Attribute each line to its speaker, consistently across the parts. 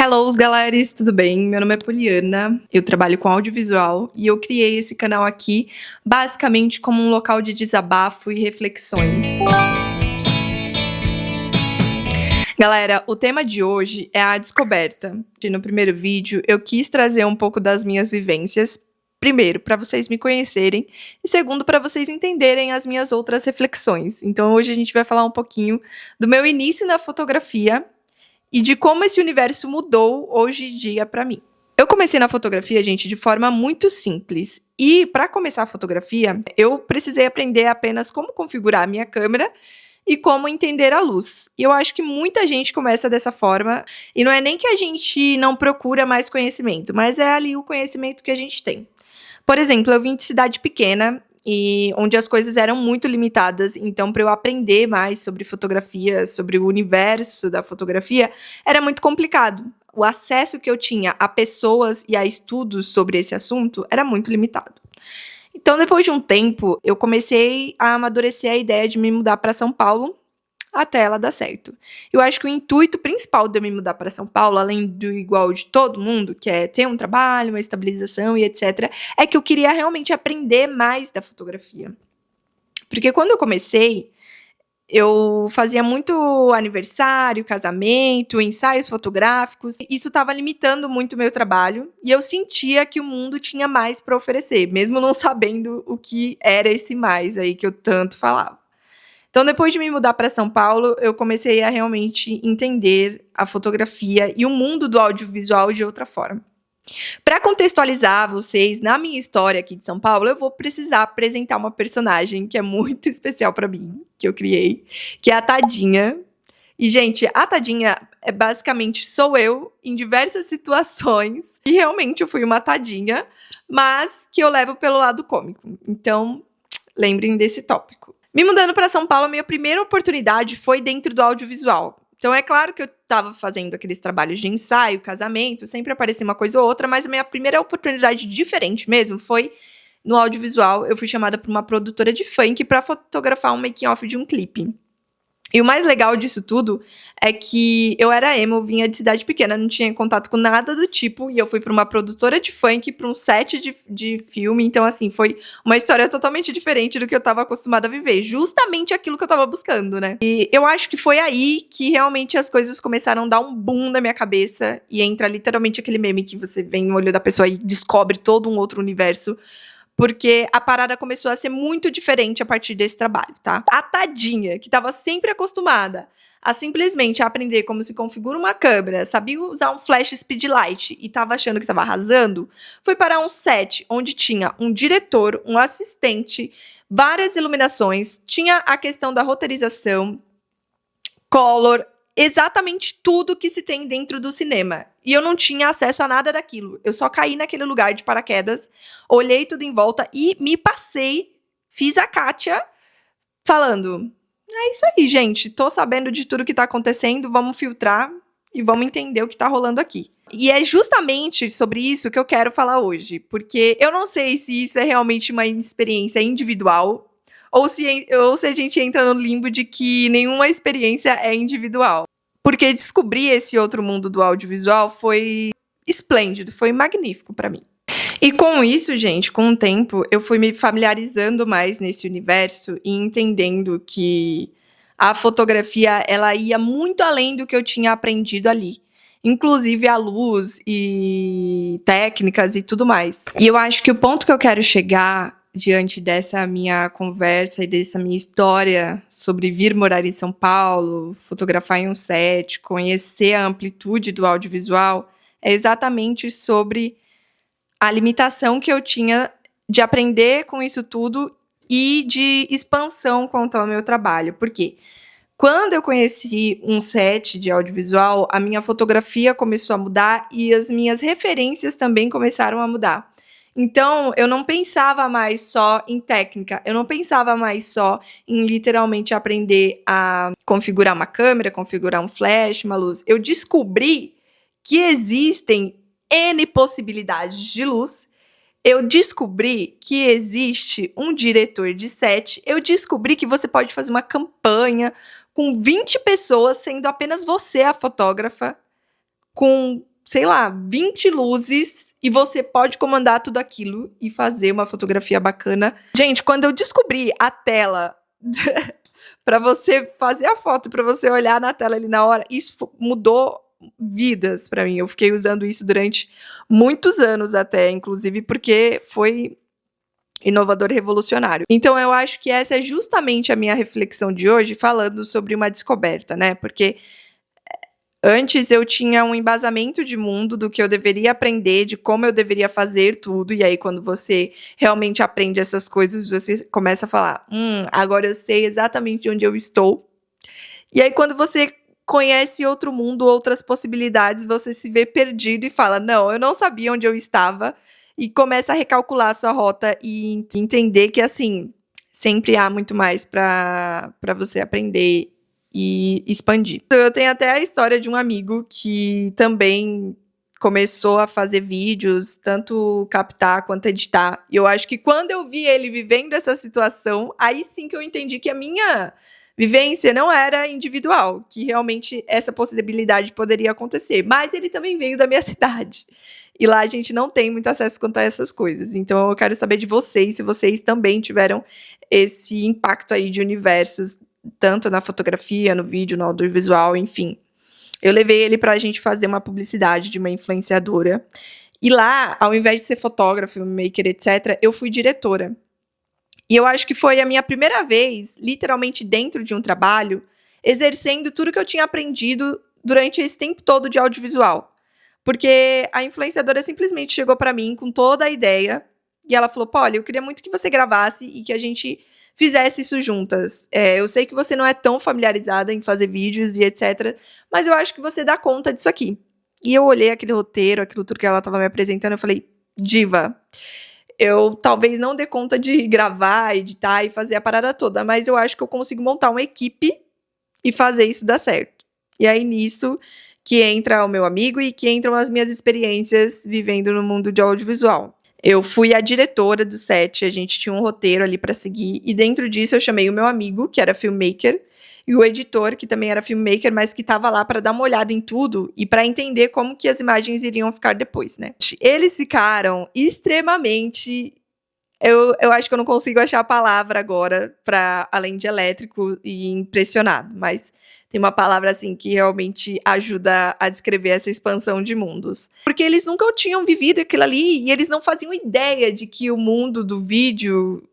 Speaker 1: Hello, galeras, tudo bem? Meu nome é Poliana, eu trabalho com audiovisual e eu criei esse canal aqui basicamente como um local de desabafo e reflexões. Galera, o tema de hoje é a descoberta. No primeiro vídeo, eu quis trazer um pouco das minhas vivências. Primeiro, para vocês me conhecerem, e segundo, para vocês entenderem as minhas outras reflexões. Então, hoje a gente vai falar um pouquinho do meu início na fotografia e de como esse universo mudou hoje em dia para mim. Eu comecei na fotografia, gente, de forma muito simples. E para começar a fotografia, eu precisei aprender apenas como configurar a minha câmera e como entender a luz. E eu acho que muita gente começa dessa forma, e não é nem que a gente não procura mais conhecimento, mas é ali o conhecimento que a gente tem. Por exemplo, eu vim de cidade pequena, e onde as coisas eram muito limitadas, então para eu aprender mais sobre fotografia, sobre o universo da fotografia, era muito complicado. O acesso que eu tinha a pessoas e a estudos sobre esse assunto era muito limitado. Então, depois de um tempo, eu comecei a amadurecer a ideia de me mudar para São Paulo, até ela dar certo. Eu acho que o intuito principal de eu me mudar para São Paulo, além do igual de todo mundo, que é ter um trabalho, uma estabilização e etc., é que eu queria realmente aprender mais da fotografia. Porque quando eu comecei, eu fazia muito aniversário, casamento, ensaios fotográficos. Isso estava limitando muito o meu trabalho e eu sentia que o mundo tinha mais para oferecer, mesmo não sabendo o que era esse mais aí que eu tanto falava. Então, depois de me mudar para São Paulo, eu comecei a realmente entender a fotografia e o mundo do audiovisual de outra forma. Para contextualizar vocês na minha história aqui de São Paulo, eu vou precisar apresentar uma personagem que é muito especial para mim, que eu criei, que é a Tadinha. E, gente, a Tadinha é basicamente sou eu em diversas situações. E realmente eu fui uma tadinha, mas que eu levo pelo lado cômico. Então, lembrem desse tópico. Me mudando para São Paulo, a minha primeira oportunidade foi dentro do audiovisual. Então, é claro que eu estava fazendo aqueles trabalhos de ensaio, casamento, sempre aparecia uma coisa ou outra, mas a minha primeira oportunidade diferente mesmo foi no audiovisual. Eu fui chamada por uma produtora de funk para fotografar um making-off de um clipe. E o mais legal disso tudo é que eu era emo, vinha de cidade pequena, não tinha contato com nada do tipo, e eu fui para uma produtora de funk, para um set de filme, então assim, foi uma história totalmente diferente do que eu estava acostumada a viver, justamente aquilo que eu estava buscando, né? E eu acho que foi aí que realmente as coisas começaram a dar um boom na minha cabeça, e entra literalmente aquele meme que você vê no olho da pessoa e descobre todo um outro universo, porque a parada começou a ser muito diferente a partir desse trabalho, tá? A Tadinha, que estava sempre acostumada a simplesmente aprender como se configura uma câmera, sabia usar um flash speedlight e estava achando que estava arrasando, foi para um set onde tinha um diretor, um assistente, várias iluminações, tinha a questão da roteirização, color, exatamente tudo que se tem dentro do cinema. E eu não tinha acesso a nada daquilo. Eu só caí naquele lugar de paraquedas, olhei tudo em volta e me passei, fiz a Kátia falando: é isso aí, gente, tô sabendo de tudo que tá acontecendo, vamos filtrar e vamos entender o que tá rolando aqui. E é justamente sobre isso que eu quero falar hoje, porque eu não sei se isso é realmente uma experiência individual ou se a gente entra no limbo de que nenhuma experiência é individual. Porque descobrir esse outro mundo do audiovisual foi esplêndido, foi magnífico para mim. E com isso, gente, com o tempo, eu fui me familiarizando mais nesse universo e entendendo que a fotografia, ela ia muito além do que eu tinha aprendido ali. Inclusive a luz e técnicas e tudo mais. E eu acho que o ponto que eu quero chegar diante dessa minha conversa e dessa minha história sobre vir morar em São Paulo, fotografar em um set, conhecer a amplitude do audiovisual, é exatamente sobre a limitação que eu tinha de aprender com isso tudo e de expansão quanto ao meu trabalho. Por quê? Quando eu conheci um set de audiovisual, a minha fotografia começou a mudar e as minhas referências também começaram a mudar. Então, eu não pensava mais só em técnica, eu não pensava mais só em literalmente aprender a configurar uma câmera, configurar um flash, uma luz. Eu descobri que existem N possibilidades de luz. Eu descobri que existe um diretor de set. Eu descobri que você pode fazer uma campanha com 20 pessoas, sendo apenas você a fotógrafa, com sei lá, 20 luzes e você pode comandar tudo aquilo e fazer uma fotografia bacana. Gente, quando eu descobri a tela para você fazer a foto, para você olhar na tela ali na hora, isso mudou vidas para mim. Eu fiquei usando isso durante muitos anos até, inclusive porque foi inovador e revolucionário. Então eu acho que essa é justamente a minha reflexão de hoje, falando sobre uma descoberta, né? Porque antes eu tinha um embasamento de mundo do que eu deveria aprender, de como eu deveria fazer tudo, e aí quando você realmente aprende essas coisas, você começa a falar, agora eu sei exatamente onde eu estou. E aí quando você conhece outro mundo, outras possibilidades, você se vê perdido e fala, não, eu não sabia onde eu estava, e começa a recalcular a sua rota e entender que, assim, sempre há muito mais para você aprender e expandir. Eu tenho até a história de um amigo que também começou a fazer vídeos, tanto captar quanto editar. E eu acho que quando eu vi ele vivendo essa situação, aí sim que eu entendi que a minha vivência não era individual, que realmente essa possibilidade poderia acontecer. Mas ele também veio da minha cidade. E lá a gente não tem muito acesso quanto a essas coisas. Então eu quero saber de vocês, se vocês também tiveram esse impacto aí de universos, tanto na fotografia, no vídeo, no audiovisual, enfim. Eu levei ele pra gente fazer uma publicidade de uma influenciadora. E lá, ao invés de ser fotógrafo, maker, etc., eu fui diretora. E eu acho que foi a minha primeira vez, literalmente dentro de um trabalho, exercendo tudo que eu tinha aprendido durante esse tempo todo de audiovisual. Porque a influenciadora simplesmente chegou pra mim com toda a ideia e ela falou, Polly, eu queria muito que você gravasse e que a gente fizesse isso juntas. Eu sei que você não é tão familiarizada em fazer vídeos e etc, mas eu acho que você dá conta disso aqui. E eu olhei aquele roteiro, aquilo tudo que ela estava me apresentando, eu falei, diva, eu talvez não dê conta de gravar, editar e fazer a parada toda, mas eu acho que eu consigo montar uma equipe e fazer isso dar certo. E aí nisso que entra o meu amigo e que entram as minhas experiências vivendo no mundo de audiovisual. Eu fui a diretora do set, a gente tinha um roteiro ali para seguir, e dentro disso eu chamei o meu amigo, que era filmmaker, e o editor, que também era filmmaker, mas que estava lá para dar uma olhada em tudo e para entender como que as imagens iriam ficar depois, né? Eles ficaram extremamente... Eu acho que eu não consigo achar a palavra agora para além de elétrico e impressionado, mas tem uma palavra assim que realmente ajuda a descrever essa expansão de mundos. Porque eles nunca tinham vivido aquilo ali e eles não faziam ideia de que o mundo do vídeo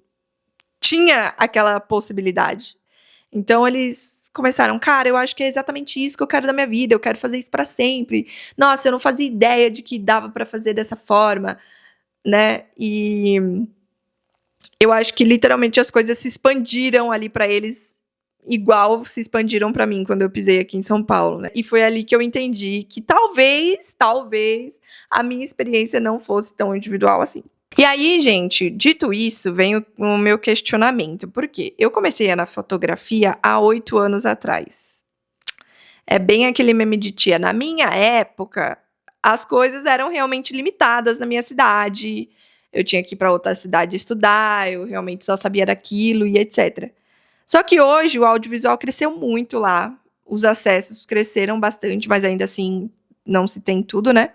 Speaker 1: tinha aquela possibilidade. Então eles começaram, cara, eu acho que é exatamente isso que eu quero da minha vida, eu quero fazer isso para sempre. Nossa, eu não fazia ideia de que dava para fazer dessa forma, né? E eu acho que literalmente as coisas se expandiram ali para eles, igual se expandiram para mim quando eu pisei aqui em São Paulo, né? E foi ali que eu entendi que talvez a minha experiência não fosse tão individual assim. E aí, gente, dito isso, vem o meu questionamento. Por quê? Eu comecei na fotografia há 8 anos atrás. É bem aquele meme de tia. Na minha época, as coisas eram realmente limitadas na minha cidade. Eu tinha que ir para outra cidade estudar, eu realmente só sabia daquilo e etc. Só que hoje o audiovisual cresceu muito lá, os acessos cresceram bastante, mas ainda assim não se tem tudo, né?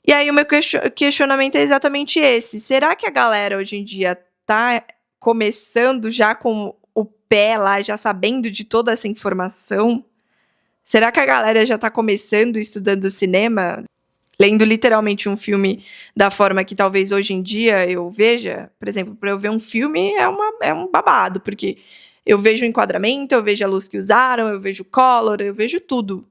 Speaker 1: E aí o meu questionamento é exatamente esse. Será que a galera hoje em dia tá começando já com o pé lá, já sabendo de toda essa informação? Será que a galera já tá começando estudando cinema? Lendo literalmente um filme da forma que talvez hoje em dia eu veja, por exemplo, para eu ver um filme é um babado, porque eu vejo o enquadramento, eu vejo a luz que usaram, eu vejo o color, eu vejo tudo.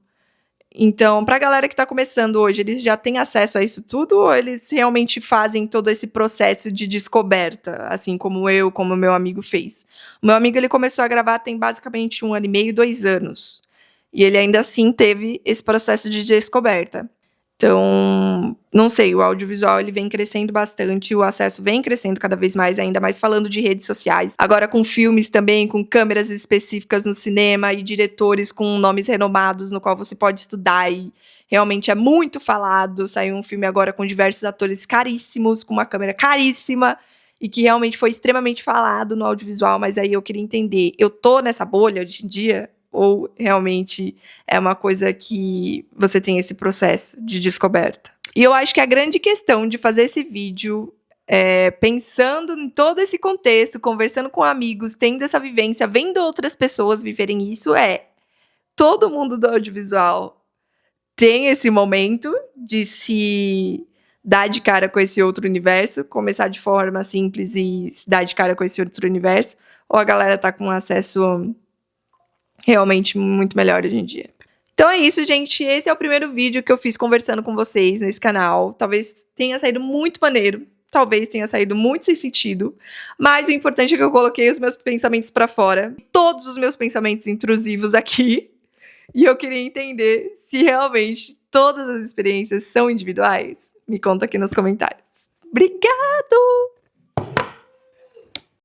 Speaker 1: Então, para a galera que está começando hoje, eles já têm acesso a isso tudo ou eles realmente fazem todo esse processo de descoberta, assim como eu, como meu amigo fez? O meu amigo ele começou a gravar tem basicamente 1 ano e meio, 2 anos. E ele ainda assim teve esse processo de descoberta. Então, não sei, o audiovisual ele vem crescendo bastante, o acesso vem crescendo cada vez mais, ainda mais falando de redes sociais. Agora com filmes também, com câmeras específicas no cinema e diretores com nomes renomados no qual você pode estudar e realmente é muito falado. Saiu um filme agora com diversos atores caríssimos, com uma câmera caríssima e que realmente foi extremamente falado no audiovisual, mas aí eu queria entender, eu tô nessa bolha hoje em dia? ou realmente é uma coisa que você tem esse processo de descoberta. E eu acho que a grande questão de fazer esse vídeo pensando em todo esse contexto, conversando com amigos, tendo essa vivência, vendo outras pessoas viverem isso, todo mundo do audiovisual tem esse momento de se dar de cara com esse outro universo, começar de forma simples e se dar de cara com esse outro universo, ou a galera tá com um acesso realmente muito melhor hoje em dia. Então é isso, gente. Esse é o primeiro vídeo que eu fiz conversando com vocês nesse canal. Talvez tenha saído muito maneiro, talvez tenha saído muito sem sentido, mas o importante é que eu coloquei os meus pensamentos pra fora, todos os meus pensamentos intrusivos aqui, e eu queria entender se realmente todas as experiências são individuais. Me conta aqui nos comentários. Obrigado!